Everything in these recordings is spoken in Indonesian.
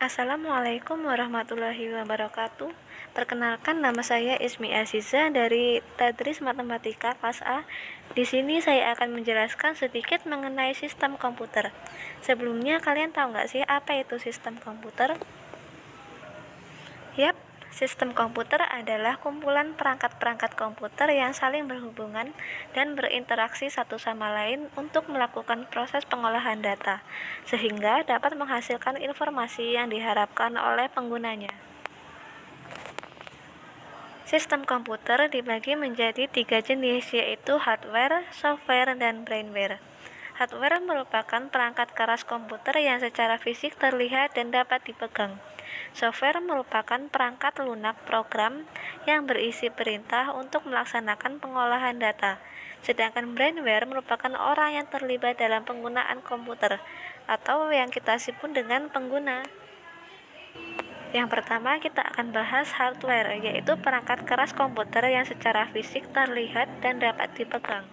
Assalamualaikum warahmatullahi wabarakatuh. Perkenalkan, nama saya Ismi Aziza dari Tadris Matematika kelas A. Di sini saya akan menjelaskan sedikit mengenai sistem komputer. Sebelumnya, kalian tahu nggak sih apa itu sistem komputer? Yap, sistem komputer adalah kumpulan perangkat-perangkat komputer yang saling berhubungan dan berinteraksi satu sama lain untuk melakukan proses pengolahan data, sehingga dapat menghasilkan informasi yang diharapkan oleh penggunanya. Sistem komputer dibagi menjadi 3 jenis, yaitu hardware, software, dan brainware. Hardware merupakan perangkat keras komputer yang secara fisik terlihat dan dapat dipegang. Software merupakan perangkat lunak program yang berisi perintah untuk melaksanakan pengolahan data. Sedangkan brainware merupakan orang yang terlibat dalam penggunaan komputer, atau yang kita sebut dengan pengguna. Yang pertama, kita akan bahas hardware, yaitu perangkat keras komputer yang secara fisik terlihat dan dapat dipegang.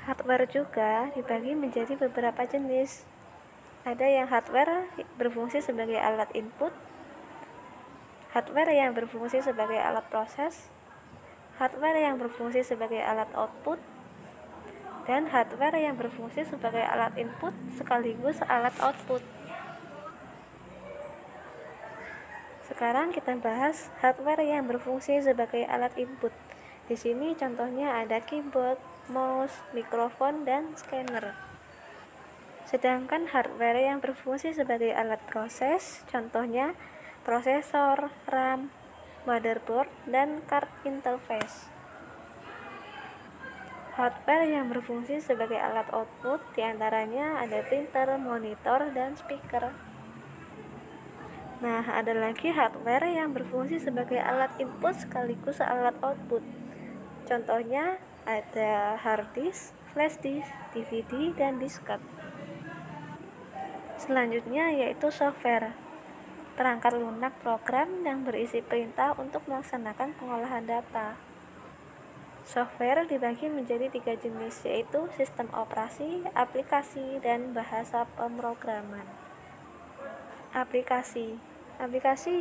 Hardware juga dibagi menjadi beberapa jenis. Ada yang hardware berfungsi sebagai alat input, hardware yang berfungsi sebagai alat proses, hardware yang berfungsi sebagai alat output, dan hardware yang berfungsi sebagai alat input sekaligus alat output. Sekarang kita bahas hardware yang berfungsi sebagai alat input. Di sini contohnya ada keyboard, mouse, mikrofon, dan scanner. Sedangkan hardware yang berfungsi sebagai alat proses, contohnya prosesor, RAM, motherboard, dan card interface. Hardware yang berfungsi sebagai alat output diantaranya ada printer, monitor, dan speaker. Nah, ada lagi hardware yang berfungsi sebagai alat input sekaligus alat output. Contohnya ada hard disk, flash disk, DVD, dan disket. Selanjutnya yaitu software, perangkat lunak program yang berisi perintah untuk melaksanakan pengolahan data. Software dibagi menjadi 3 jenis, yaitu sistem operasi, aplikasi, dan bahasa pemrograman. Aplikasi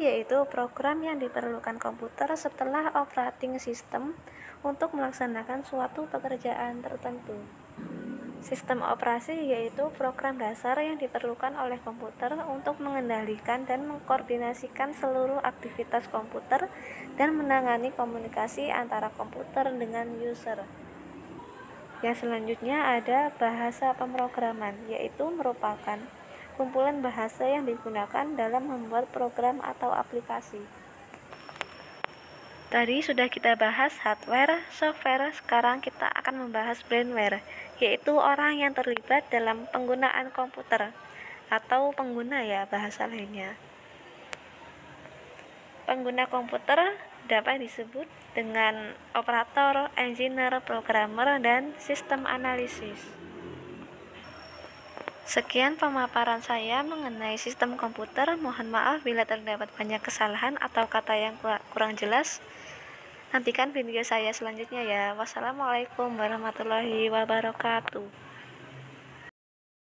yaitu program yang diperlukan komputer setelah operating system untuk melaksanakan suatu pekerjaan tertentu. Sistem operasi yaitu program dasar yang diperlukan oleh komputer untuk mengendalikan dan mengkoordinasikan seluruh aktivitas komputer dan menangani komunikasi antara komputer dengan user. Yang selanjutnya ada bahasa pemrograman, yaitu merupakan kumpulan bahasa yang digunakan dalam membuat program atau aplikasi. Tadi sudah kita bahas hardware, software, sekarang kita akan membahas brainware, yaitu orang yang terlibat dalam penggunaan komputer, atau pengguna ya bahasa lainnya. Pengguna komputer dapat disebut dengan operator, engineer, programmer, dan sistem analisis. Sekian pemaparan saya mengenai sistem komputer. Mohon maaf bila terdapat banyak kesalahan atau kata yang kurang jelas. Nantikan video saya selanjutnya ya. Wassalamualaikum warahmatullahi wabarakatuh.